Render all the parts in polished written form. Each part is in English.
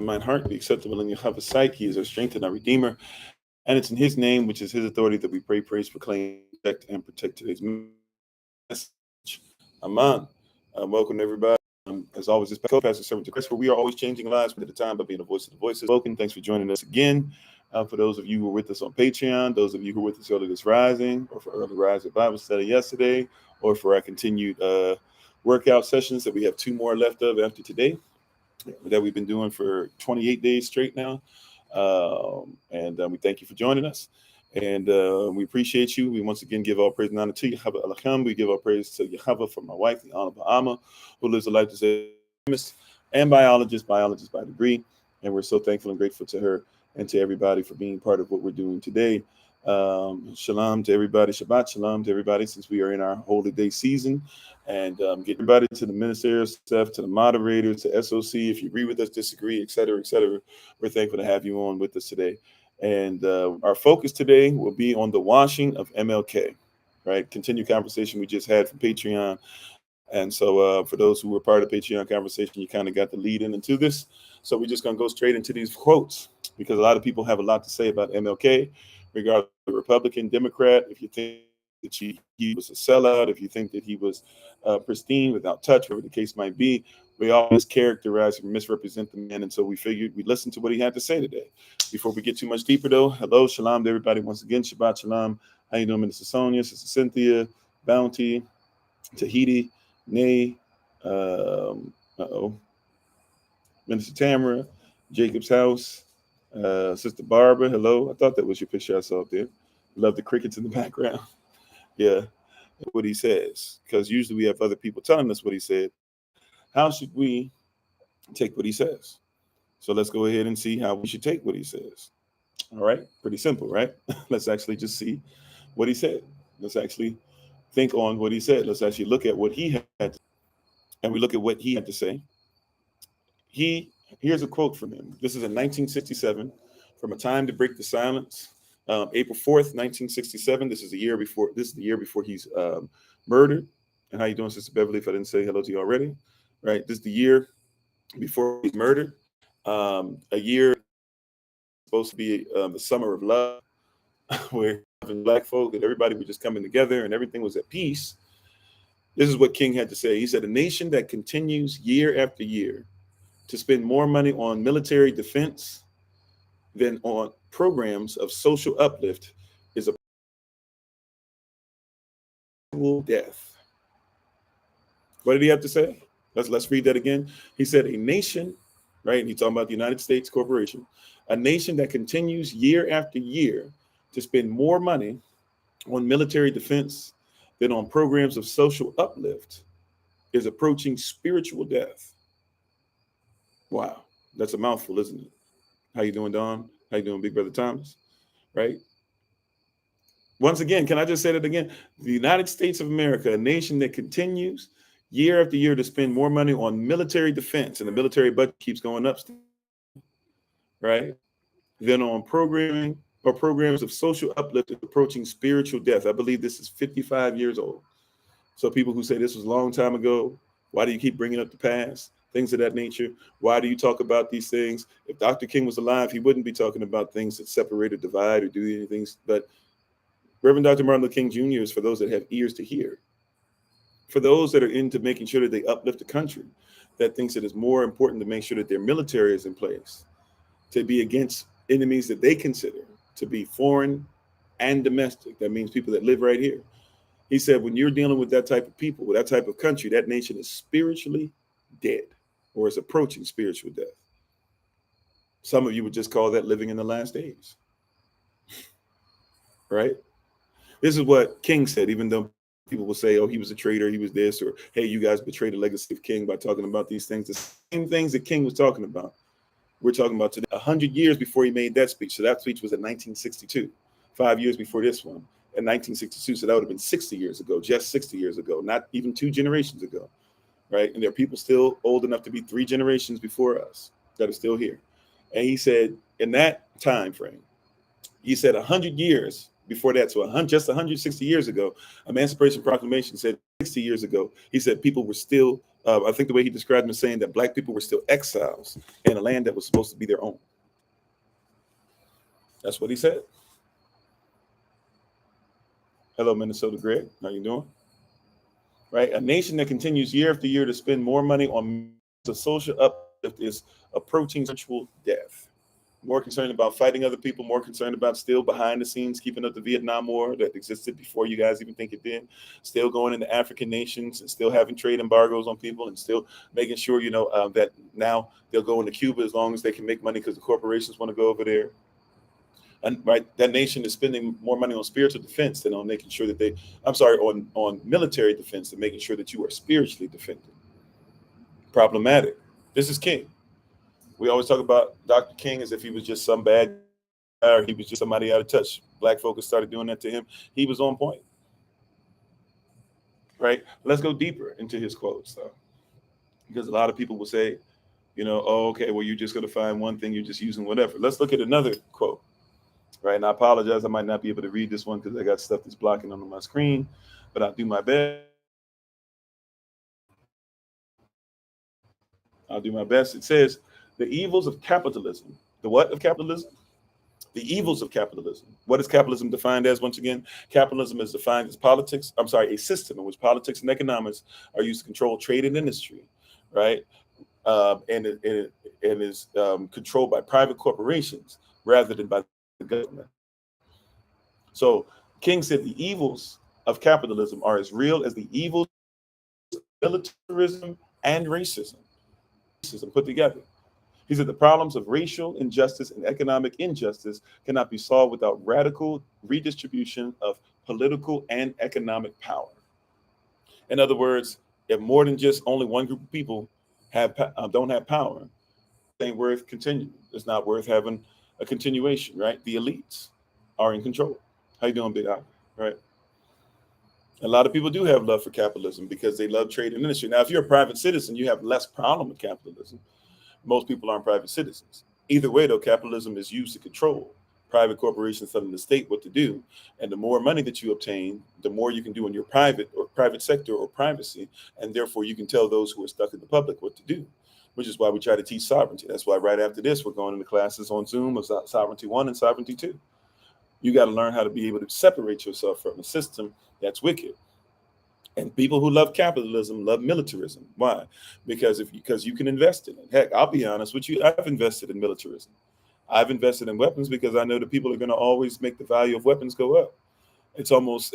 mine heart, be acceptable in Yahweh's sight. He is our strength and our redeemer. And it's in his name, which is his authority, that we pray, praise, proclaim, protect, and protect today's message. Amen. Welcome, everybody. As always, this Pastor Servant to Christ, where we are always changing lives at a time by being a voice of the voices. Spoken. Thanks for joining us again. For those of you who were with us on Patreon, those of you who were with us early this rising, or for early rising Bible study yesterday, or for our continued workout sessions that we have 2 more left of after today, that we've been doing for 28 days straight now. And we thank you for joining us. And we appreciate you. We once again give all praise and honor to Yahweh Elohim. We give all praise to Yahweh for my wife, the Honorable Amma, who lives a life as and biologist by degree. And we're so thankful and grateful to her and to everybody for being part of what we're doing today. Shalom to everybody. Shabbat shalom to everybody, since we are in our holy day season. And get everybody, to the ministerial staff, to the moderators, to SOC. If you agree with us, disagree, et cetera, we're thankful to have you on with us today. And our focus today will be on the washing of MLK, right? Continue conversation we just had from Patreon. And so for those who were part of the Patreon conversation, you kind of got the lead into this. So we're just going to go straight into these quotes, because a lot of people have a lot to say about MLK, regardless of Republican, Democrat. If you think that he was a sellout, if you think that he was pristine, without touch, whatever the case might be, we always characterize and misrepresent the man. And so we figured we'd listen to what he had to say today. Before we get too much deeper, though, hello, shalom to everybody once again. Shabbat shalom. How you doing, Minister Sonia, Sister Cynthia, Bounty, Tahiti, Nay, Minister Tamara, Jacob's house, Sister Barbara, hello. I thought that was your picture I saw up there. Love the crickets in the background. Yeah, what he says, because usually we have other people telling us what he said. How should we take what he says? So let's go ahead and see how we should take what he says. All right, pretty simple, right? Let's actually just see what he said. Let's actually think on what he said. Let's actually look at what he had, and we look at what he had to say. Here's a quote from him. This is in 1967, from A Time to Break the Silence. April 4th, 1967. This is the year before he's murdered. And how you doing, Sister Beverly, if I didn't say hello to you already? Right. This is the year before he's murdered. A year supposed to be the summer of love, where Black folk and everybody was just coming together and everything was at peace. This is what King had to say. He said, "A nation that continues year after year to spend more money on military defense than on programs of social uplift is a death." What did he have to say? Let's read that again. He said, a nation, right? And he's talking about the United States Corporation, a nation that continues year after year to spend more money on military defense than on programs of social uplift is approaching spiritual death. Wow, that's a mouthful, isn't it? How you doing, Don? How you doing, Big Brother Thomas? Right? Once again, can I just say that again? The United States of America, a nation that continues year after year to spend more money on military defense, and the military budget keeps going up, right, than on programming or programs of social uplift approaching spiritual death. I believe this is 55 years old. So people who say this was a long time ago, why do you keep bringing up the past? Things of that nature. Why do you talk about these things? If Dr. King was alive, he wouldn't be talking about things that separate or divide or do anything. But Reverend Dr. Martin Luther King Jr. is for those that have ears to hear. For those that are into making sure that they uplift the country, that thinks it is more important to make sure that their military is in place, to be against enemies that they consider to be foreign and domestic. That means people that live right here. He said, when you're dealing with that type of people, with that type of country, that nation is spiritually dead, or is approaching spiritual death. Some of you would just call that living in the last days. Right? This is what King said, even though people will say, oh, he was a traitor, he was this, or hey, you guys betrayed the legacy of King by talking about these things. The same things that King was talking about, we're talking about today, 100 years before he made that speech. So that speech was in 1962, 5 years before this one, in 1962. So that would have been 60 years ago, just 60 years ago, not even 2 generations ago, right? And there are people still old enough to be 3 generations before us that are still here. And he said, in that time frame, he said 100 years before that, so just 160 years ago, Emancipation Proclamation said 60 years ago, he said people were still I think the way he described him is saying that black people were still exiles in a land that was supposed to be their own. That's what he said. Hello, Minnesota Greg. How you doing? Right? A nation that continues year after year to spend more money on the social uplift is approaching virtual death. More concerned about fighting other people, more concerned about still behind the scenes keeping up the Vietnam War that existed before you guys even think it did, still going into African nations and still having trade embargoes on people and still making sure, that now they'll go into Cuba as long as they can make money because the corporations want to go over there. And right, that nation is spending more money on spiritual defense than on making sure that on military defense than making sure that you are spiritually defended. Problematic. This is King. We always talk about Dr. King as if he was just some bad guy or he was just somebody out of touch. Black folks started doing that to him. He was on point. Right? Let's go deeper into his quotes, though. Because a lot of people will say, oh, okay, well, you're just going to find one thing, you're just using whatever. Let's look at another quote. Right? And I apologize, I might not be able to read this one because I got stuff that's blocking on my screen, but I'll do my best. It says, the evils of capitalism. The what of capitalism? The evils of capitalism. What is capitalism defined as? Once again, capitalism is defined as a system in which politics and economics are used to control trade and industry, right? And is controlled by private corporations rather than by the government. So King said the evils of capitalism are as real as the evils of militarism and racism put together. He said the problems of racial injustice and economic injustice cannot be solved without radical redistribution of political and economic power. In other words, if more than just only one group of people don't have power, it ain't worth continuing. It's not worth having a continuation, right? The elites are in control. How you doing, Big Eye? Right? A lot of people do have love for capitalism because they love trade and industry. Now, if you're a private citizen, you have less problem with capitalism. Most people aren't private citizens. Either way, though, capitalism is used to control private corporations telling the state what to do. And the more money that you obtain, the more you can do in your private sector or privacy. And therefore, you can tell those who are stuck in the public what to do, which is why we try to teach sovereignty. That's why right after this, we're going into classes on Zoom of Sovereignty 1 and Sovereignty 2. You got to learn how to be able to separate yourself from a system that's wicked. And people who love capitalism love militarism. Why? Because you can invest in it. Heck, I'll be honest with you. I've invested in militarism. I've invested in weapons because I know that people are going to always make the value of weapons go up. It's almost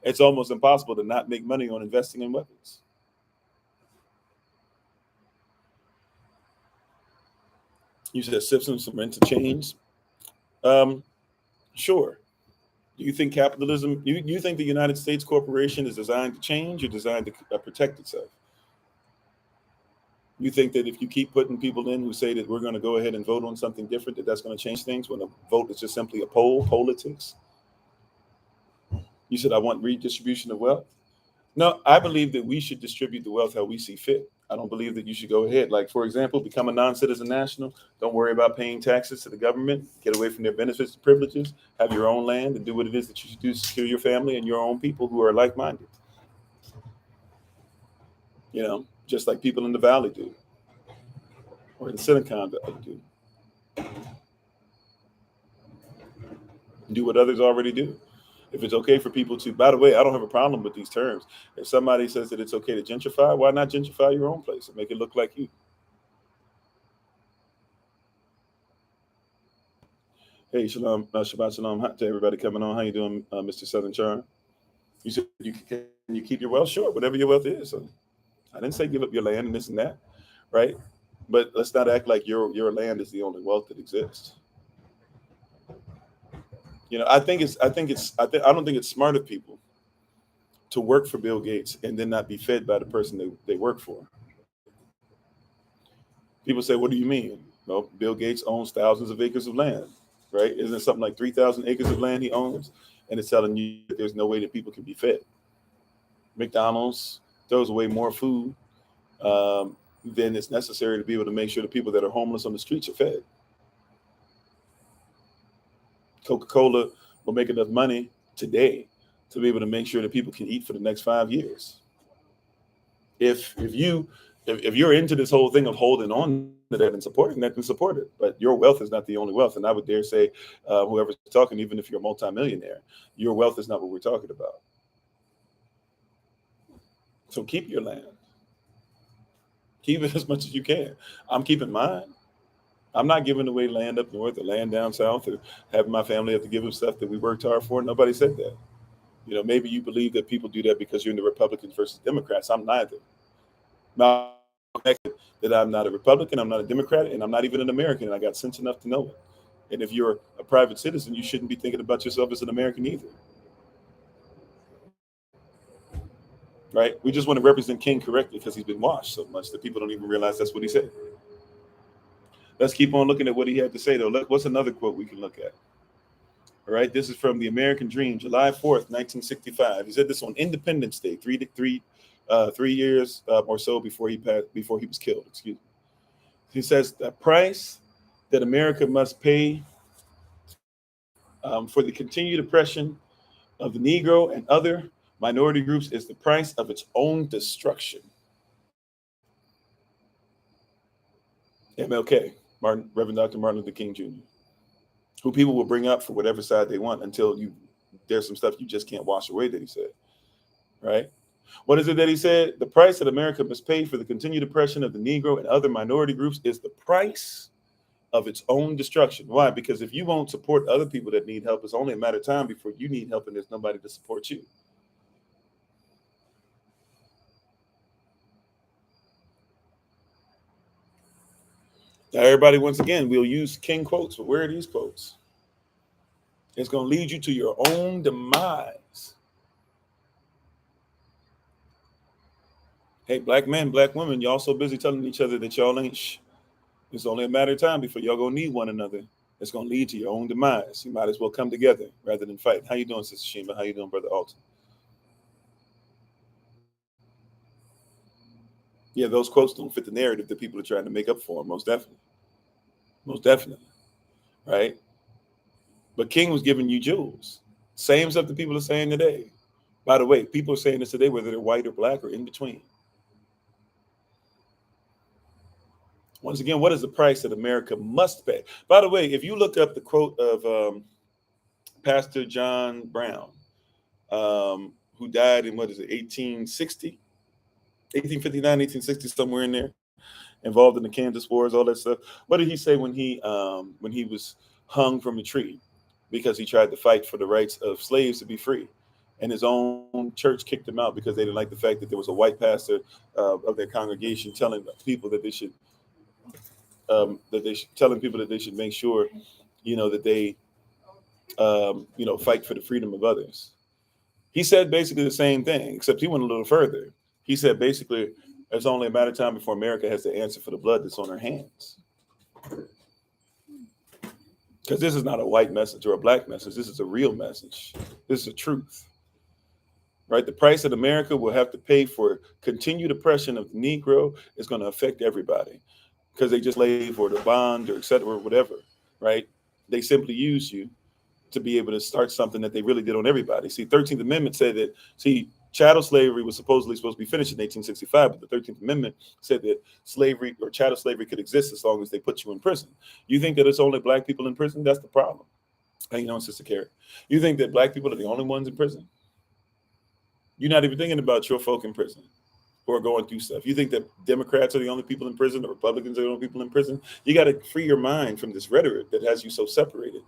it's almost impossible to not make money on investing in weapons. You said systems from rent to change. Sure. Do you think capitalism? You think the United States corporation is designed to change or designed to protect itself? You think that if you keep putting people in who say that we're going to go ahead and vote on something different, that's going to change things when a vote is just simply a poll, politics? You said, I want redistribution of wealth. No, I believe that we should distribute the wealth how we see fit. I don't believe that you should go ahead. Like, for example, become a non-citizen national. Don't worry about paying taxes to the government. Get away from their benefits and privileges. Have your own land and do what it is that you should do to secure your family and your own people who are like-minded. Just like people in the Valley do, or in Silicon Valley do. Do what others already do. If it's okay for people to, by the way, I don't have a problem with these terms. If somebody says that it's okay to gentrify, why not gentrify your own place and make it look like you? Hey, shalom, Shabbat shalom to everybody coming on. How you doing, Mr. Southern Charm? You said can you keep your wealth? Sure, whatever your wealth is. So I didn't say give up your land and this and that, right? But let's not act like your land is the only wealth that exists. I don't think it's smart of people to work for Bill Gates and then not be fed by the person they work for. People say, what do you mean? Well, Bill Gates owns thousands of acres of land, right? Isn't it something like 3,000 acres of land he owns? And it's telling you that there's no way that people can be fed. McDonald's throws away more food than it's necessary to be able to make sure the people that are homeless on the streets are fed. Coca-Cola will make enough money today to be able to make sure that people can eat for the next 5 years. If you If you're into this whole thing of holding on to that and supporting that, then support it. But your wealth is not the only wealth. And I would dare say, whoever's talking, even if you're a multimillionaire, your wealth is not what we're talking about. So keep your land. Keep it as much as you can. I'm keeping mine. I'm not giving away land up north or land down south or having my family have to give them stuff that we worked hard for. Nobody said that. Maybe you believe that people do that because you're in the Republicans versus Democrats. I'm neither. Now, that I'm not a Republican, I'm not a Democrat, and I'm not even an American, and I got sense enough to know it. And if you're a private citizen, you shouldn't be thinking about yourself as an American either. Right? We just want to represent King correctly because he's been washed so much that people don't even realize that's what he said. Let's keep on looking at what he had to say, though. Look, what's another quote we can look at? All right, this is from The American Dream, July 4th, 1965. He said this on Independence Day, 3 years or so before he was killed. Excuse me. He says the price that America must pay for the continued oppression of the Negro and other minority groups is the price of its own destruction. MLK, Reverend Dr. Martin Luther King Jr., who people will bring up for whatever side they want until there's some stuff you just can't wash away that he said, right? What is it that he said? The price that America must pay for the continued oppression of the Negro and other minority groups is the price of its own destruction. Why? Because if you won't support other people that need help, it's only a matter of time before you need help and there's nobody to support you. Now, everybody, once again, we'll use King quotes, but where are these quotes? It's going to lead you to your own demise. Hey, black men, black women, y'all so busy telling each other that y'all ain't It's only a matter of time before y'all gonna need one another. It's gonna lead to your own demise. You might as well come together rather than fight. How you doing, Sister Shima? How you doing, Brother Alton? Yeah, those quotes don't fit the narrative that people are trying to make up for them. Most definitely. Most definitely. Right? But King was giving you jewels. Same stuff that people are saying today. By the way, people are saying this today, whether they're white or black or in between. Once again, what is the price that America must pay? By the way, if you look up the quote of Pastor John Brown, who died in, 1860? 1859, 1860, somewhere in there, involved in the Kansas Wars, all that stuff. What did he say when he was hung from a tree because he tried to fight for the rights of slaves to be free? And his own church kicked him out because they didn't like the fact that there was a white pastor of their congregation telling people that they should telling people that they should make sure, that they fight for the freedom of others. He said basically the same thing, except he went a little further. He said basically it's only a matter of time before America has to answer for the blood that's on her hands. Because this is not a white message or a black message. This is a real message. This is a truth. Right? The price that America will have to pay for continued oppression of the Negro is going to affect everybody because they just slave or the bond or et cetera, or whatever. Right? They simply use you to be able to start something that they really did on everybody. See, 13th Amendment said that, chattel slavery was supposed to be finished in 1865, but the 13th Amendment said that slavery or chattel slavery could exist as long as they put you in prison. You think that it's only black people in prison? That's the problem. How you doing, Sister Carrie? You think that black people are the only ones in prison? You're not even thinking about your folk in prison who are going through stuff. You think that Democrats are the only people in prison, the Republicans are the only people in prison? You got to free your mind from this rhetoric that has you so separated.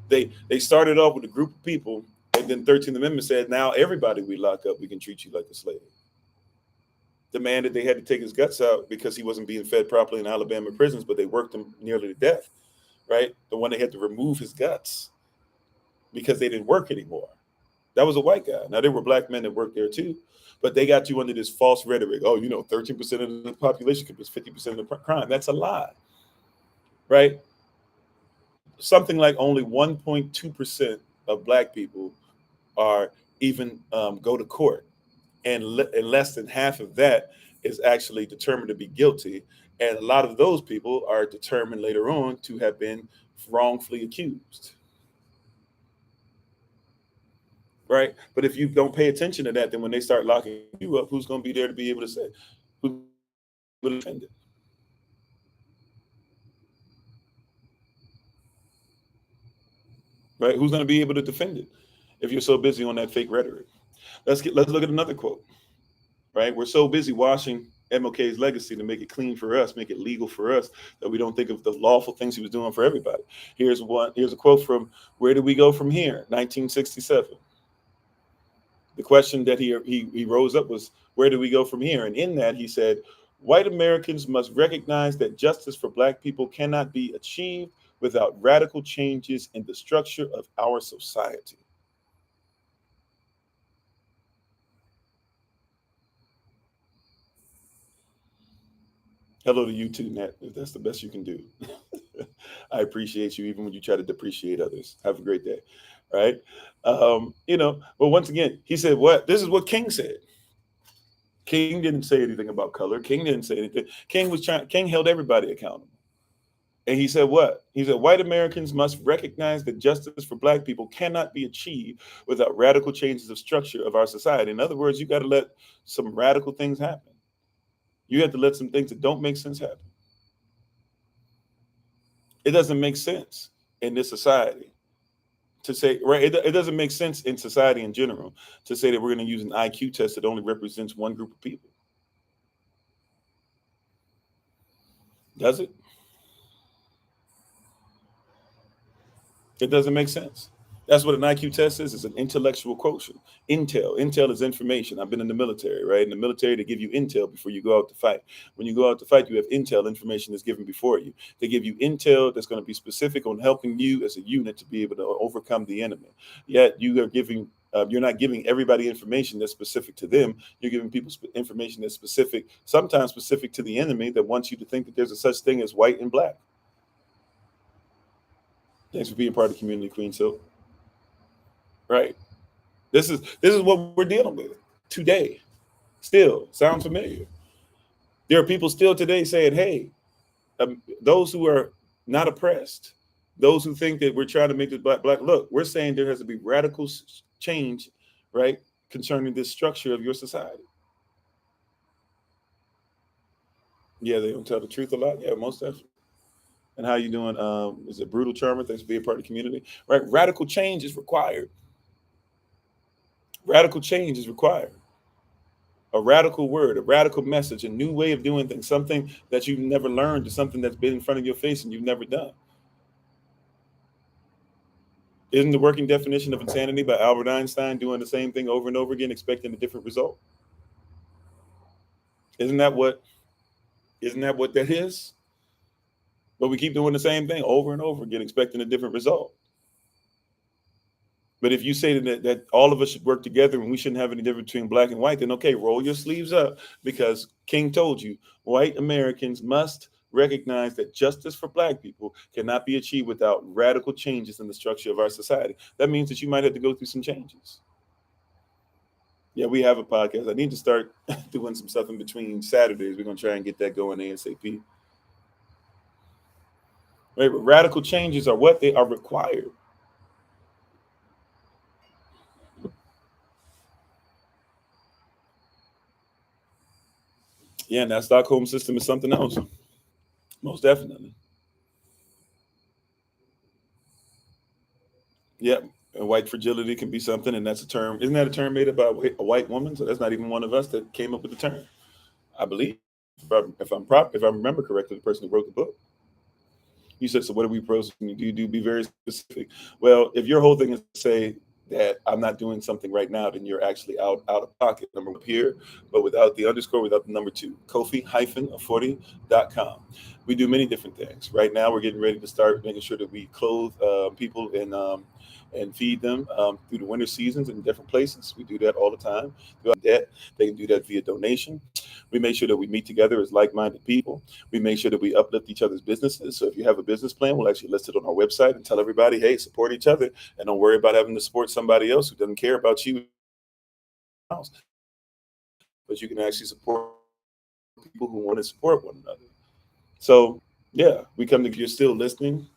They started off with a group of people, and then 13th Amendment said, now everybody we lock up, we can treat you like a slave. Demanded they had to take his guts out because he wasn't being fed properly in Alabama prisons, but they worked him nearly to death, right? The one they had to remove his guts because they didn't work anymore. That was a white guy. Now, there were black men that worked there too, but they got you under this false rhetoric. Oh, 13% of the population commits 50% of the crime. That's a lie, right? Something like only 1.2% of black people are even go to court, and less than half of that is actually determined to be guilty, and a lot of those people are determined later on to have been wrongfully accused, right? But if you don't pay attention to that, then when they start locking you up, who's going to be there to be able to say, who's defend it? Right? Who's going to be able to defend it if you're so busy on that fake rhetoric? Let's look at another quote. Right? We're so busy washing MLK's legacy to make it clean for us, make it legal for us, that we don't think of the lawful things he was doing for everybody. Here's a quote from Where Do We Go From Here, 1967. The question that he rose up was, where do we go from here? And in that, he said, white Americans must recognize that justice for black people cannot be achieved without radical changes in the structure of our society. Hello to you too, Nat, if that's the best you can do. I appreciate you even when you try to depreciate others. Have a great day. Right? But once again, he said, this is what King said. King didn't say anything about color. King didn't say anything. King held everybody accountable. And he said what? He said, white Americans must recognize that justice for black people cannot be achieved without radical changes of structure of our society. In other words, you got to let some radical things happen. You have to let some things that don't make sense happen. It doesn't make sense in this society to say, right? It doesn't make sense in society in general to say that we're going to use an IQ test that only represents one group of people. Does it? It doesn't make sense. That's what an IQ test is. It's an intellectual quotient. Intel is information. I've been in the military, right? In the military, they give you intel before you go out to fight. When you go out to fight, you have intel information that's given before you. They give you intel that's going to be specific on helping you as a unit to be able to overcome the enemy. Yet you're not giving everybody information that's specific to them. You're giving people information that's specific, sometimes specific to the enemy, that wants you to think that there's a such thing as white and black. Thanks for being part of the community, Queen Silk. Right. This is what we're dealing with today. Still sounds familiar. There are people still today saying, hey, those who are not oppressed, those who think that we're trying to make this black, look, we're saying there has to be radical change, right, concerning this structure of your society. Yeah, they don't tell the truth a lot. Yeah, most definitely. And how you doing? Is it Brutal Charmer? Thanks for being part of the community. Right. Radical change is required. Radical change is required. A radical word, a radical message, a new way of doing things, something that you've never learned, or something that's been in front of your face and you've never done. Isn't the working definition of insanity by Albert Einstein doing the same thing over and over again, expecting a different result? Isn't that what that is? But we keep doing the same thing over and over again, expecting a different result. But if you say that all of us should work together and we shouldn't have any difference between black and white, then okay, roll your sleeves up, because King told you white Americans must recognize that justice for black people cannot be achieved without radical changes in the structure of our society. That means that you might have to go through some changes. Yeah, we have a podcast. I need to start doing some stuff in between Saturdays. We're going to try and get that going ASAP. Right, but radical changes are what they are required. Yeah, and that Stockholm system is something else. Most definitely. Yeah, and white fragility can be something, and that's a term. Isn't that a term made up by a white woman? So that's not even one of us that came up with the term, I believe. If I remember correctly, the person who wrote the book. You said, so what are we supposed to do? Be very specific. Well, if your whole thing is to say that I'm not doing something right now, then you're actually out of pocket. Number one here, but without the underscore, without the number two. Kofi-Ofori.com. We do many different things. Right now, we're getting ready to start making sure that we clothe people and feed them through the winter seasons in different places. We do that all the time. They can do that via donation. We make sure that we meet together as like-minded people. We make sure that we uplift each other's businesses. So if you have a business plan, we'll actually list it on our website and tell everybody, hey, support each other and don't worry about having to support somebody else who doesn't care about you. But you can actually support people who want to support one another. So yeah, we come to, you're still listening.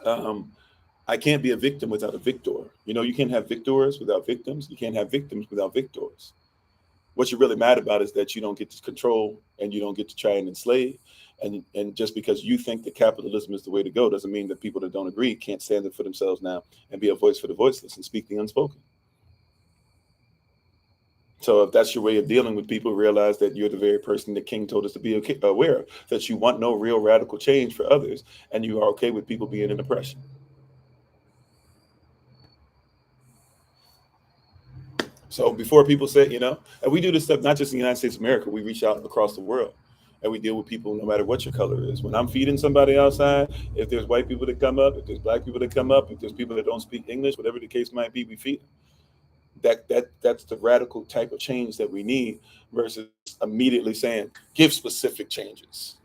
I can't be a victim without a victor. You know, you can't have victors without victims. You can't have victims without victors. What you're really mad about is that you don't get to control and you don't get to try and enslave. And just because you think that capitalism is the way to go doesn't mean that people that don't agree can't stand up for themselves now and be a voice for the voiceless and speak the unspoken. So if that's your way of dealing with people, realize that you're the very person that King told us to be aware of, that you want no real radical change for others, and you are okay with people being in oppression. So before people say, and we do this stuff not just in the United States of America, we reach out across the world and we deal with people no matter what your color is. When I'm feeding somebody outside, if there's white people that come up, if there's black people that come up, if there's people that don't speak English, whatever the case might be, we feed them. That's the radical type of change that we need versus immediately saying, give specific changes.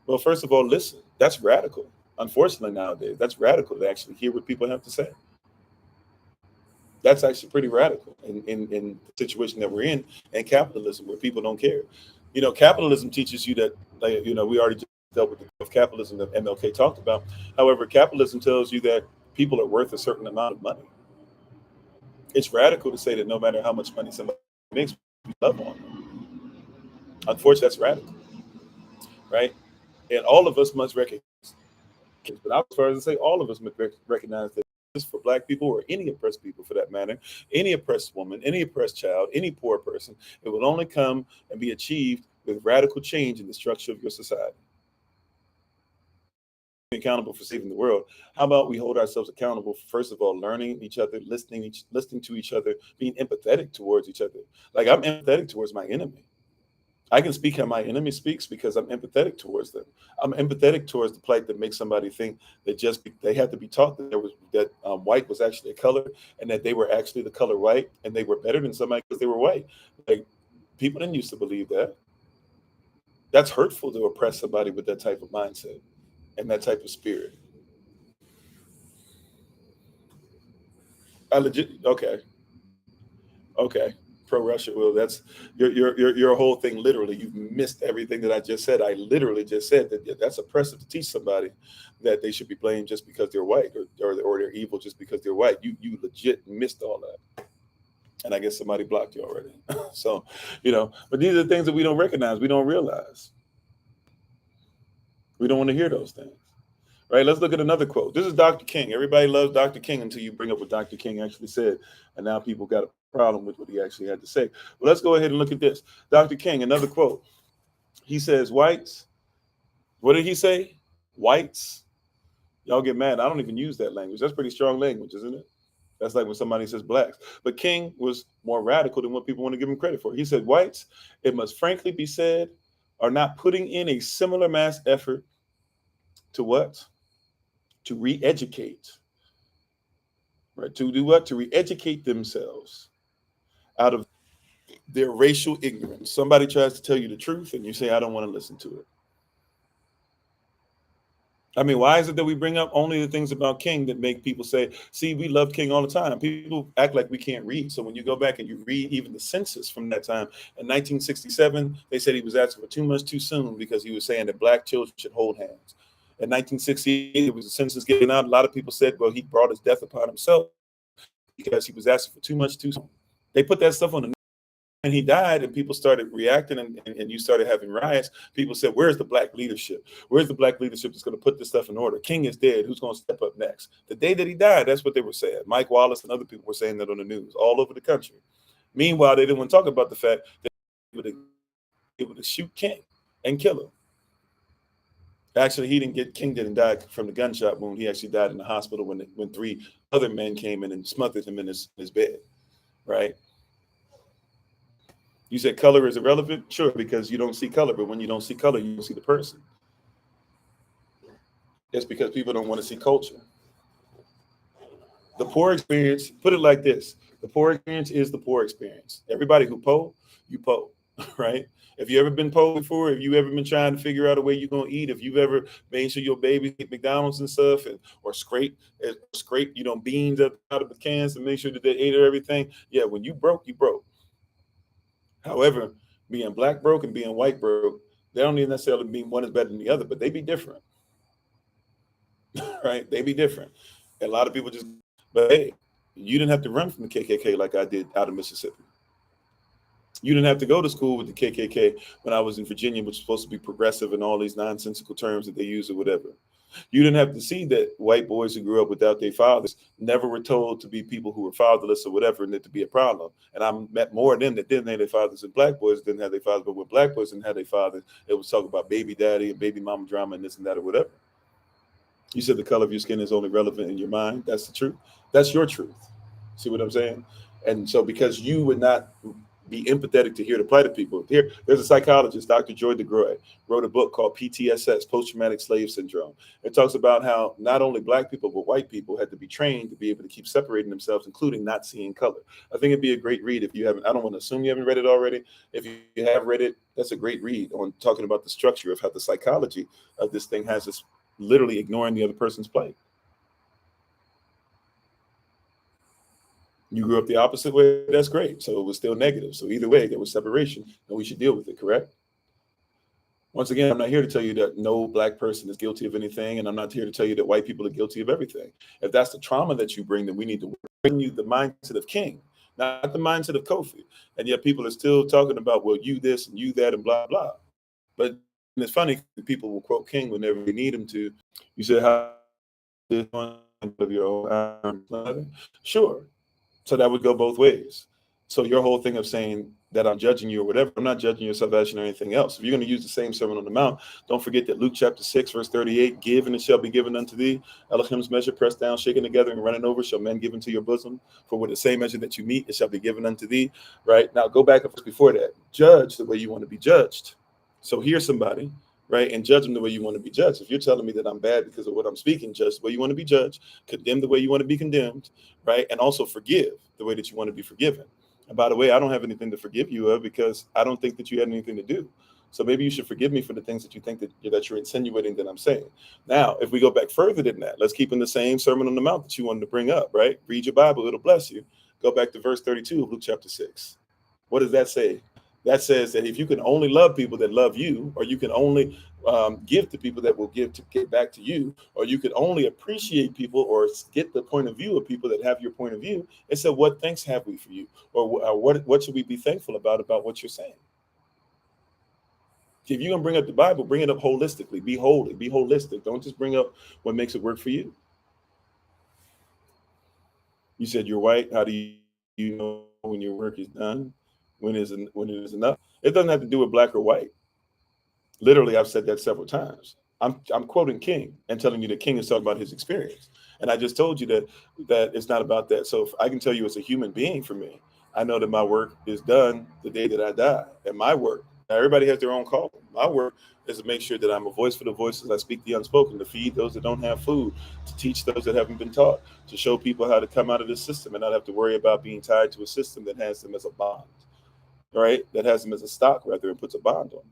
Well, first of all, listen, that's radical. Unfortunately, nowadays, that's radical to actually hear what people have to say. That's actually pretty radical in the situation that we're in capitalism, where people don't care. Capitalism teaches you that, we already just dealt with the capitalism that MLK talked about. However, capitalism tells you that people are worth a certain amount of money. It's radical to say that no matter how much money somebody makes, we love on them. Unfortunately, that's radical, right? And all of us must recognize, but I was first to say all of us must recognize that for black people or any oppressed people for that matter, any oppressed woman, any oppressed child, any poor person, it will only come and be achieved with radical change in the structure of your society. Accountable for saving the world. How about we hold ourselves accountable for, first of all, learning each other, listening to each other, being empathetic towards each other. Like, I'm empathetic towards my enemy. I can speak how my enemy speaks because I'm empathetic towards them. I'm empathetic towards the plight that makes somebody think that they had to be taught that white was actually a color, and that they were actually the color white, and they were better than somebody because they were white. Like, people didn't used to believe that. That's hurtful to oppress somebody with that type of mindset and that type of spirit. Okay. Pro Russia. Well, that's your whole thing. Literally, you've missed everything that I just said. I literally just said that that's oppressive to teach somebody that they should be blamed just because they're white, or they're evil just because they're white. You legit missed all that, and I guess somebody blocked you already. So, but these are the things that we don't recognize, we don't realize. We don't want to hear those things. Right, let's look at another quote. This is Dr. King. Everybody loves Dr. King until you bring up what Dr. King actually said. And now people got a problem with what he actually had to say. Well, let's go ahead and look at this. Dr. King, another quote. He says, whites, what did he say? Whites. Y'all get mad. I don't even use that language. That's pretty strong language, isn't it? That's like when somebody says blacks. But King was more radical than what people want to give him credit for. He said, whites, it must frankly be said, are not putting in a similar mass effort to what? To re-educate. Right? To do what? To re-educate themselves out of their racial ignorance. Somebody tries to tell you the truth and you say, I don't want to listen to it. I mean, why is it that we bring up only the things about King that make people say, see, we love King all the time? People act like we can't read. So when you go back and you read even the census from that time, in 1967, they said he was asking for too much too soon because he was saying that black children should hold hands. In 1968, it was a census given out. A lot of people said, well, he brought his death upon himself because he was asking for too much too soon. They put that stuff on the news. And he died, and people started reacting, and you started having riots. People said, where's the black leadership? Where's the black leadership that's going to put this stuff in order? King is dead. Who's going to step up next? The day that he died, that's what they were saying. Mike Wallace and other people were saying that on the news all over the country. Meanwhile, they didn't want to talk about the fact that they were able to shoot King and kill him. Actually, King didn't die from the gunshot wound. He actually died in the hospital when three other men came in and smothered him in his bed, right? You said color is irrelevant? Sure, because you don't see color, but when you don't see color, you don't see the person. It's because people don't want to see culture. The poor experience, put it like this, the poor experience is the poor experience. Everybody who poor, you poor, right? If you ever been poor before, if you ever been trying to figure out a way you're going to eat, if you've ever made sure your baby eat McDonald's and stuff, or scrape, beans out of the cans to make sure that they ate everything. Yeah, when you broke, you broke. However, being black broke and being white broke, they don't even necessarily mean one is better than the other, but they be different, right? They be different. And a lot of people just, but hey, you didn't have to run from the KKK like I did out of Mississippi. You didn't have to go to school with the KKK when I was in Virginia, which is supposed to be progressive and all these nonsensical terms that they use or whatever. You didn't have to see that white boys who grew up without their fathers never were told to be people who were fatherless or whatever, and it to be a problem. And I met more of them that didn't have their fathers, and black boys didn't have their fathers. But when black boys didn't have their fathers, it was talk about baby daddy and baby mama drama and this and that or whatever. You said the color of your skin is only relevant in your mind. That's the truth. That's your truth. See what I'm saying? And so, because you would not be empathetic to hear the plight of people, there's a psychologist, Dr. Joy DeGroy, wrote a book called PTSS, Post Traumatic Slave Syndrome. It talks about how not only black people but white people had to be trained to be able to keep separating themselves, including not seeing color. I think it'd be a great read if you haven't. I don't want to assume you haven't read it already. If you have read it, that's a great read on talking about the structure of how the psychology of this thing has us literally ignoring the other person's plight. You grew up the opposite way, that's great. So it was still negative. So either way, there was separation, and we should deal with it, correct? Once again, I'm not here to tell you that no black person is guilty of anything, and I'm not here to tell you that white people are guilty of everything. If that's the trauma that you bring, then we need to bring you the mindset of King, not the mindset of Kofi. And yet people are still talking about, well, you this and you that and blah, blah. But it's funny, people will quote King whenever we need him to. You said, how of your own? Sure. So that would go both ways. So your whole thing of saying that I'm judging you or whatever, I'm not judging your salvation or anything else. If you're going to use the same Sermon on the Mount, don't forget that Luke chapter 6, verse 38, give and it shall be given unto thee. Elohim's measure, pressed down, shaken together, and running over, shall men give into your bosom. For with the same measure that you meet, it shall be given unto thee. Right? Now go back before that. Judge the way you want to be judged. So here's somebody, right? And judge them the way you want to be judged. If you're telling me that I'm bad because of what I'm speaking, judge the way you want to be judged, condemn the way you want to be condemned, right? And also forgive the way that you want to be forgiven. And by the way, I don't have anything to forgive you of because I don't think that you had anything to do. So maybe you should forgive me for the things that you think that you're insinuating that I'm saying. Now, if we go back further than that, let's keep in the same Sermon on the Mount that you wanted to bring up, right? Read your Bible, it'll bless you. Go back to verse 32 of Luke chapter 6. What does that say? That says that if you can only love people that love you, or you can only give to people that will give to get back to you, or you can only appreciate people or get the point of view of people that have your point of view, it said, what thanks have we for you? Or what should we be thankful about what you're saying? If you're going to bring up the Bible, bring it up holistically. Be holy, be holistic. Don't just bring up what makes it work for you. You said you're white. How do you know when your work is done? When it is enough? It doesn't have to do with black or white. Literally, I've said that several times. I'm quoting King and telling you that King is talking about his experience. And I just told you that it's not about that. So if I can tell you as a human being, for me, I know that my work is done the day that I die. And my work, now everybody has their own call. My work is to make sure that I'm a voice for the voiceless. I speak the unspoken, to feed those that don't have food, to teach those that haven't been taught, to show people how to come out of the system and not have to worry about being tied to a system that has them as a bond, right? That has them as a stock rather and puts a bond on them.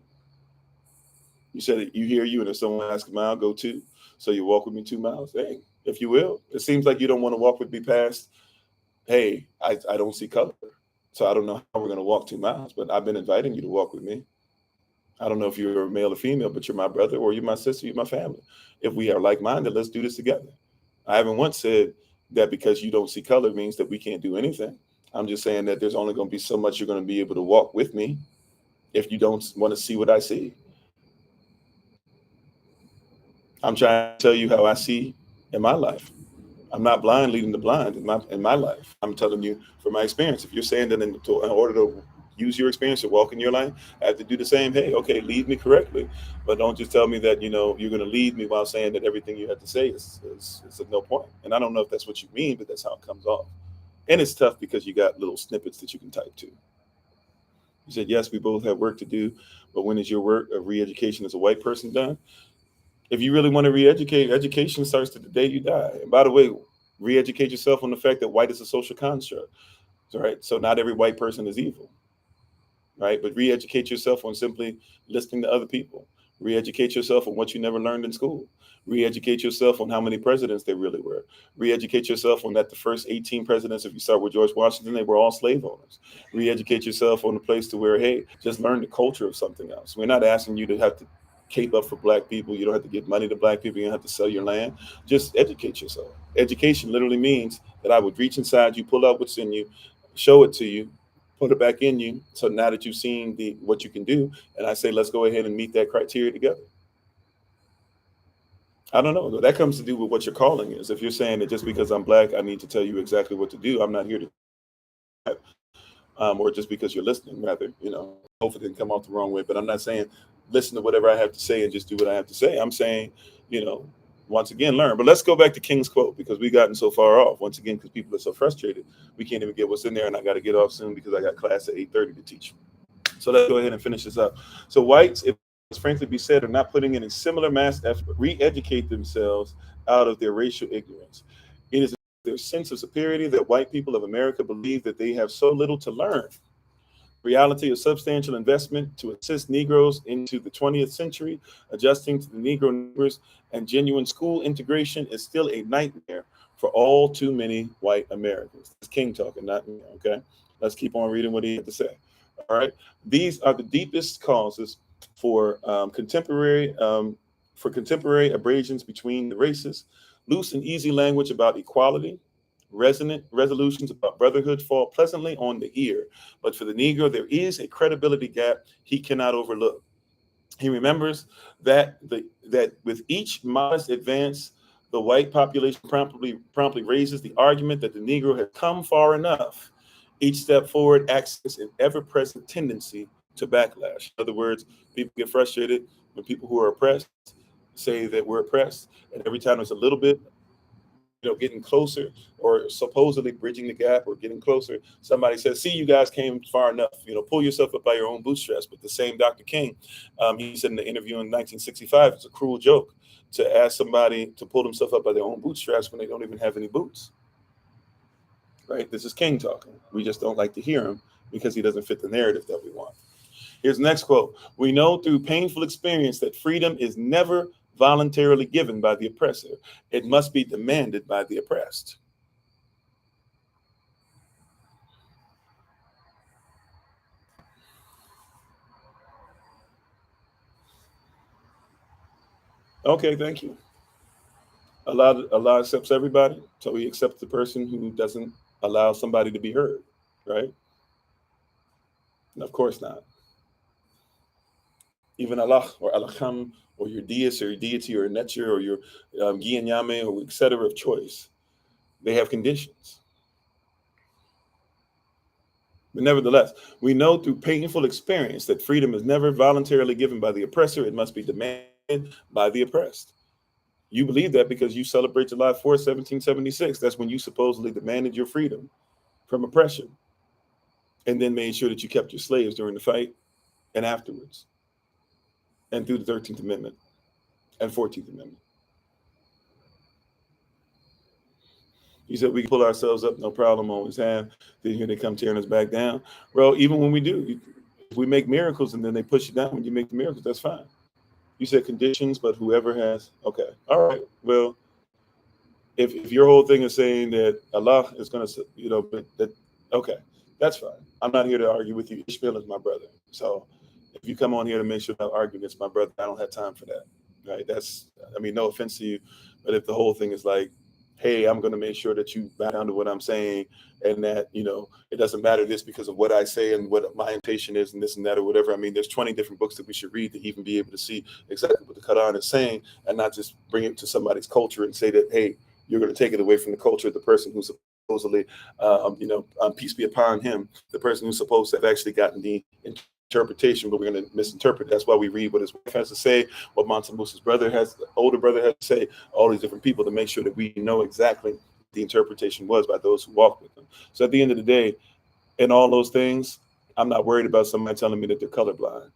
You said that you hear you, and if someone asks a mile, go 2. So you walk with me 2 miles. Hey, if you will. It seems like you don't want to walk with me past, hey, I don't see color. So I don't know how we're going to walk 2 miles, but I've been inviting you to walk with me. I don't know if you're a male or female, but you're my brother or you're my sister, you're my family. If we are like-minded, let's do this together. I haven't once said that because you don't see color means that we can't do anything. I'm just saying that there's only going to be so much you're going to be able to walk with me if you don't want to see what I see. I'm trying to tell you how I see in my life. I'm not blind leading the blind in my life. I'm telling you from my experience. If you're saying that in order to use your experience to walk in your life, I have to do the same. Hey, okay, lead me correctly, but don't just tell me that you're going to lead me while saying that everything you have to say is of no point. And I don't know if that's what you mean, but that's how it comes off. And it's tough because you got little snippets that you can type to. You said yes, we both have work to do, but when is your work of re-education as a white person done? If you really want to re-educate, education starts the day you die. And by the way, re-educate yourself on the fact that white is a social construct, right? So not every white person is evil, right? But re-educate yourself on simply listening to other people. Re-educate yourself on what you never learned in school. Re-educate yourself on how many presidents there really were. Re-educate yourself on that the first 18 presidents, if you start with George Washington, they were all slave owners. Re-educate yourself on the place to where, hey, just learn the culture of something else. We're not asking you to have to cape up for black people. You don't have to give money to black people. You don't have to sell your land. Just educate yourself. Education literally means that I would reach inside you, pull out what's in you, show it to you, put it back in you. So now that you've seen what you can do, and I say, let's go ahead and meet that criteria together. I don't know. That comes to do with what your calling is. If you're saying that just because I'm black, I need to tell you exactly what to do, I'm not here to, or just because you're listening, rather, hopefully it didn't come off the wrong way. But I'm not saying listen to whatever I have to say and just do what I have to say. I'm saying, you know, once again, learn. But let's go back to King's quote because we've gotten so far off. Once again, because people are so frustrated, we can't even get what's in there, and I got to get off soon because I got class at 8:30 to teach. So let's go ahead and finish this up. So whites, if it's frankly be said, are not putting in a similar mass effort to re-educate themselves out of their racial ignorance. It is their sense of superiority that white people of America believe that they have so little to learn. Reality of substantial investment to assist Negroes into the 20th century, adjusting to the Negro numbers, and genuine school integration is still a nightmare for all too many white Americans. It's King talking, not me, okay? Let's keep on reading what he had to say. All right. These are the deepest causes for contemporary abrasions between the races. Loose and easy language about equality, resonant resolutions about brotherhood fall pleasantly on the ear. But for the Negro, there is a credibility gap he cannot overlook. He remembers that with each modest advance, the white population promptly raises the argument that the Negro has come far enough. Each step forward acts as an ever-present tendency to backlash. In other words, people get frustrated when people who are oppressed say that we're oppressed, and every time there's a little bit, getting closer or supposedly bridging the gap or getting closer, somebody says, see, you guys came far enough, pull yourself up by your own bootstraps. But the same Dr. King, he said in the interview in 1965, it's a cruel joke to ask somebody to pull themselves up by their own bootstraps when they don't even have any boots. Right? This is King talking. We just don't like to hear him because he doesn't fit the narrative that we want. Here's the next quote. We know through painful experience that freedom is never voluntarily given by the oppressor. It must be demanded by the oppressed. Okay, thank you. Allah accepts everybody, so he accepts the person who doesn't allow somebody to be heard, right? And of course not. Even Allah or Alaham or your deist or your deity or nature or your Giyanyame or etc. of choice, they have conditions. But nevertheless, we know through painful experience that freedom is never voluntarily given by the oppressor. It must be demanded by the oppressed. You believe that because you celebrate July 4th, 1776. That's when you supposedly demanded your freedom from oppression and then made sure that you kept your slaves during the fight and afterwards and through the 13th Amendment and 14th Amendment. You said we can pull ourselves up, no problem, always have. Then here they come tearing us back down. Well, even when we do, if we make miracles and then they push you down when you make the miracles, that's fine. You said conditions, but whoever has, okay. All right. Well, if your whole thing is saying that Allah is going to, okay, that's fine. I'm not here to argue with you. Ishmael is my brother. So if you come on here to make sure I argue against my brother, I don't have time for that. Right? No offense to you, but if the whole thing is like, hey, I'm going to make sure that you back down to what I'm saying and that, it doesn't matter this because of what I say and what my intention is and this and that or whatever. There's 20 different books that we should read to even be able to see exactly what the Quran is saying and not just bring it to somebody's culture and say that, hey, you're going to take it away from the culture of the person who's supposedly, peace be upon him, the person who's supposed to have actually gotten the interpretation, but we're going to misinterpret. That's why we read what his wife has to say, what Mansa Musa's older brother has to say, all these different people to make sure that we know exactly the interpretation was by those who walk with them. So at the end of the day, in all those things, I'm not worried about somebody telling me that they're colorblind.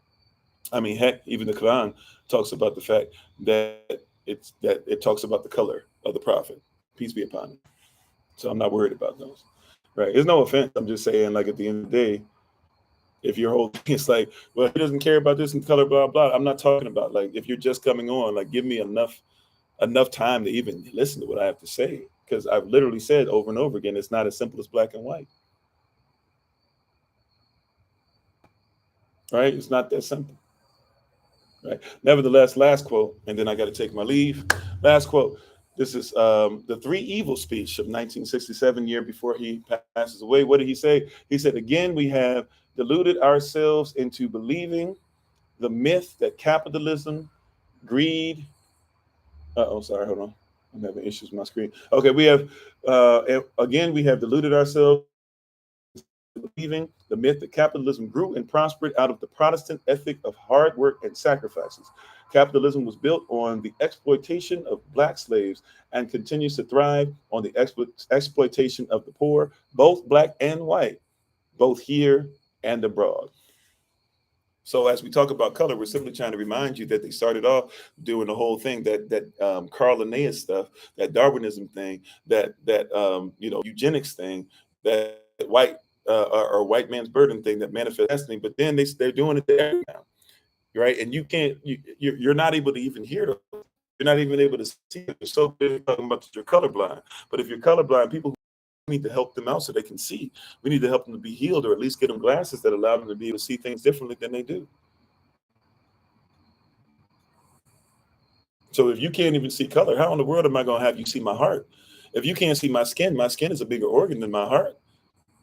Heck, even the Quran talks about the fact that it talks about the color of the prophet, peace be upon him. So I'm not worried about those. Right? There's no offense. I'm just saying, like at the end of the day, if your whole thing is like, well, he doesn't care about this and color, blah blah. I'm not talking about like if you're just coming on, like give me enough time to even listen to what I have to say, because I've literally said over and over again, it's not as simple as black and white. Right? It's not that simple. Right. Nevertheless, last quote, and then I got to take my leave. Last quote. This is the Three Evil speech of 1967, year before he passes away. What did he say? He said, again, we have deluded ourselves into believing the myth that capitalism, greed, sorry, hold on. I'm having issues with my screen. Okay, we have, again, we have deluded ourselves believing the myth that capitalism grew and prospered out of the Protestant ethic of hard work and sacrifices. Capitalism was built on the exploitation of black slaves and continues to thrive on the exploitation of the poor, both black and white, both here and abroad. So as we talk about color, we're simply trying to remind you that they started off doing the whole thing, that Carl Linnaeus stuff, that Darwinism thing, that eugenics thing, that white or white man's burden thing, that manifest destiny. But then they're doing it there now, right? And you can't, you're not able to even hear them. You're not even able to see it. You're so busy talking about that you're colorblind. But if you're colorblind, people need to help them out so they can see. We need to help them to be healed, or at least get them glasses that allow them to be able to see things differently than they do. So if you can't even see color, how in the world am I going to have you see my heart? If you can't see my skin is a bigger organ than my heart.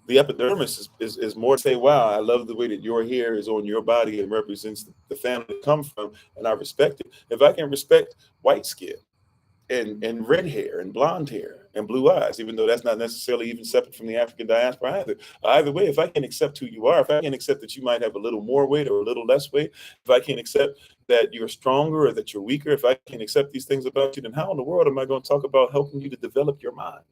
The epidermis is more to say, wow, I love the way that your hair is on your body and represents the family you come from, and I respect it. If I can respect white skin and red hair and blonde hair and blue eyes, even though that's not necessarily even separate from the African diaspora either way, if I can accept who you are, if I can accept that you might have a little more weight or a little less weight, if I can accept that you're stronger or that you're weaker, if I can accept these things about you, then how in the world am I going to talk about helping you to develop your mind?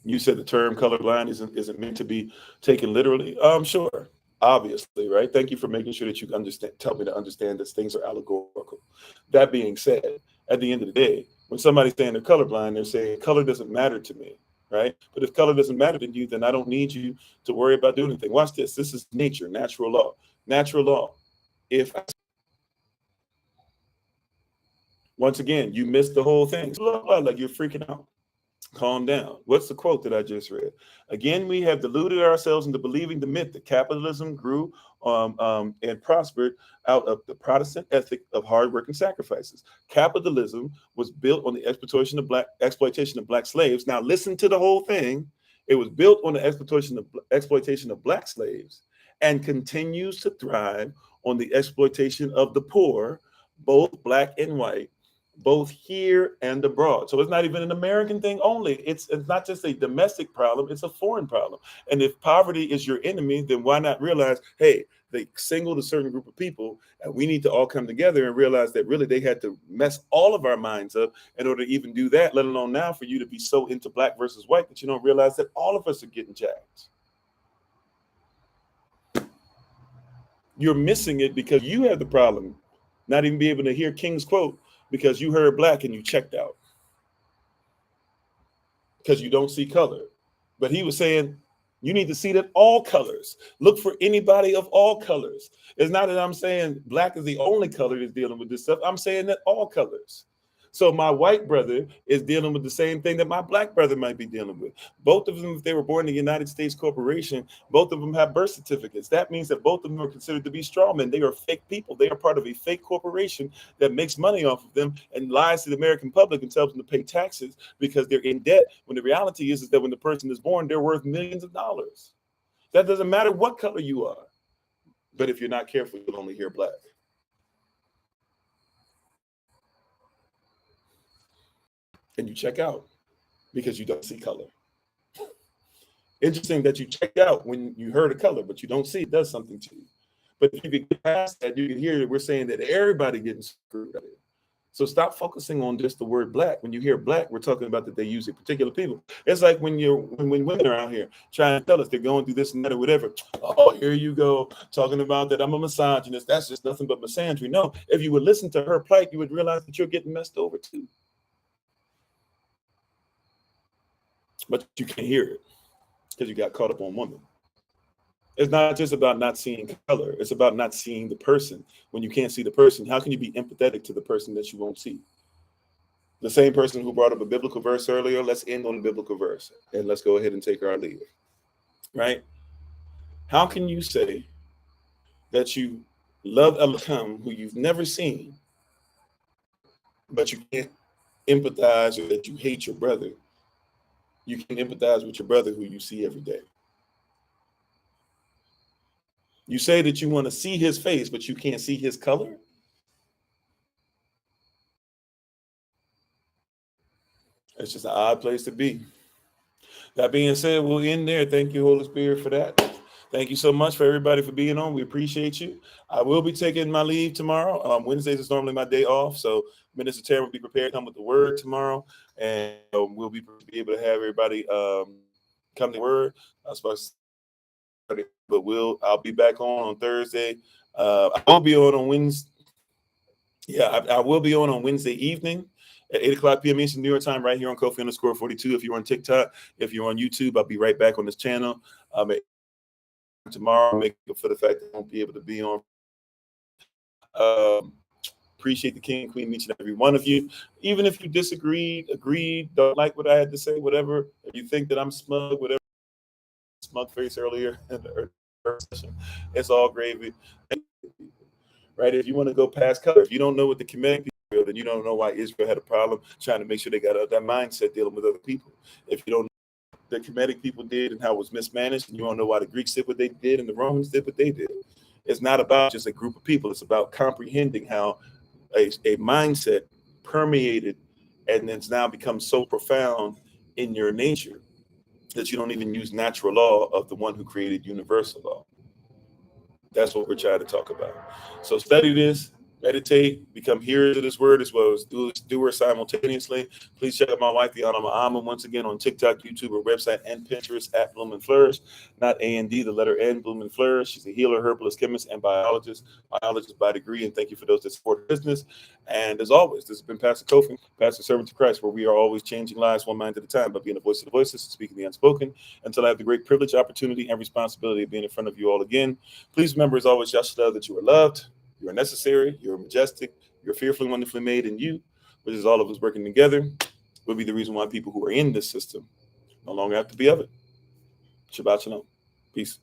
You said the term colorblind isn't meant to be taken literally. Sure, obviously, right? Thank you for making sure that you understand. Tell me to understand that things are allegorical. That being said, at the end of the day, when somebody's saying they're colorblind, they're saying color doesn't matter to me, right? But if color doesn't matter to you, then I don't need you to worry about doing anything. Watch this. This is nature, natural law. Natural law. If once again you missed the whole thing, blah, blah, like you're freaking out. Calm down. What's the quote that I just read? Again, we have deluded ourselves into believing the myth that capitalism grew and prospered out of the Protestant ethic of hard work and sacrifices. Capitalism was built on the exploitation of black slaves. Now, listen to the whole thing. It was built on the exploitation of black slaves and continues to thrive on the exploitation of the poor, both black and white, both here and abroad. So it's not even an American thing only. It's not just a domestic problem, it's a foreign problem. And if poverty is your enemy, then why not realize, hey, they singled a certain group of people, and we need to all come together and realize that really they had to mess all of our minds up in order to even do that, let alone now for you to be so into black versus white that you don't realize that all of us are getting jacked. You're missing it because you have the problem, not even be able to hear King's quote because you heard black and you checked out because you don't see color. But he was saying you need to see that all colors. Look for anybody of all colors. It's not that I'm saying black is the only color that's dealing with this stuff. I'm saying that all colors. So my white brother is dealing with the same thing that my black brother might be dealing with. Both of them, if they were born in the United States corporation, both of them have birth certificates. That means that both of them are considered to be strawmen. They are fake people. They are part of a fake corporation that makes money off of them and lies to the American public and tells them to pay taxes because they're in debt. When the reality is that when the person is born, they're worth millions of dollars. That doesn't matter what color you are. But if you're not careful, you'll only hear black. And you check out because you don't see color. Interesting that you checked out when you heard a color, but you don't see it does something to you. But if you could get past that, you can hear that we're saying that everybody getting screwed up. So stop focusing on just the word black. When you hear black, we're talking about that they use it particular people. It's like when women are out here trying to tell us they're going through this and that or whatever. Oh, here you go talking about that I'm a misogynist. That's just nothing but misandry. No, if you would listen to her plight, you would realize that you're getting messed over too. But you can't hear it because you got caught up on woman. It's not just about not seeing color. It's about not seeing the person. When you can't see the person, how can you be empathetic to the person that you won't see? The same person who brought up a biblical verse earlier, let's end on a biblical verse and let's go ahead and take our leave. Right? How can you say that you love Elohim who you've never seen but you can't empathize or that you hate your brother. You can empathize with your brother who you see every day. You say that you want to see his face, but you can't see his color. It's just an odd place to be. That being said, we'll end there. Thank you, Holy Spirit, for that. Thank you so much for everybody for being on. We appreciate you. I will be taking my leave tomorrow. Wednesdays is normally my day off, so Minister Terry will be prepared to come with the word tomorrow, and we'll be able to have everybody come to the word. I was supposed to, but I'll be back on Thursday. I will be on Wednesday. Yeah, I will be on Wednesday evening at 8 o'clock p.m. Eastern New York time, right here on Kofi_42. If you're on TikTok, if you're on YouTube, I'll be right back on this channel. Tomorrow, make up for the fact that I won't be able to be on. Appreciate the king and queen, each and every one of you. Even if you disagreed, agreed, don't like what I had to say, whatever, if you think that I'm smug, whatever, smug face earlier in the first session, it's all gravy. Right? If you want to go past color, if you don't know what the Kemetic people feel, then you don't know why Israel had a problem trying to make sure they got that mindset dealing with other people. If you don't know what the Kemetic people did and how it was mismanaged, and you don't know why the Greeks did what they did and the Romans did what they did. It's not about just a group of people. It's about comprehending how a mindset permeated and it's now become so profound in your nature that you don't even use natural law of the one who created universal law. That's what we're trying to talk about. So study this, meditate, become hearers of this word as well as doers simultaneously. Please check out my wife, Yana Ma'ama, once again on TikTok, YouTube, her website, and Pinterest at Bloom and Flourish. Not A&D, the letter N, Bloom and Flourish. She's a healer, herbalist, chemist, and biologist by degree. And thank you for those that support her business. And as always, this has been Pastor Kofi, Pastor Servant to Christ, where we are always changing lives one mind at a time by being the voice of the voiceless and speaking the unspoken. Until I have the great privilege, opportunity, and responsibility of being in front of you all again. Please remember, as always, Yashua, that you are loved, you are necessary, you are majestic, you're fearfully, wonderfully made in you, which is all of us working together, will be the reason why people who are in this system no longer have to be of it. Shabbat shalom. Peace.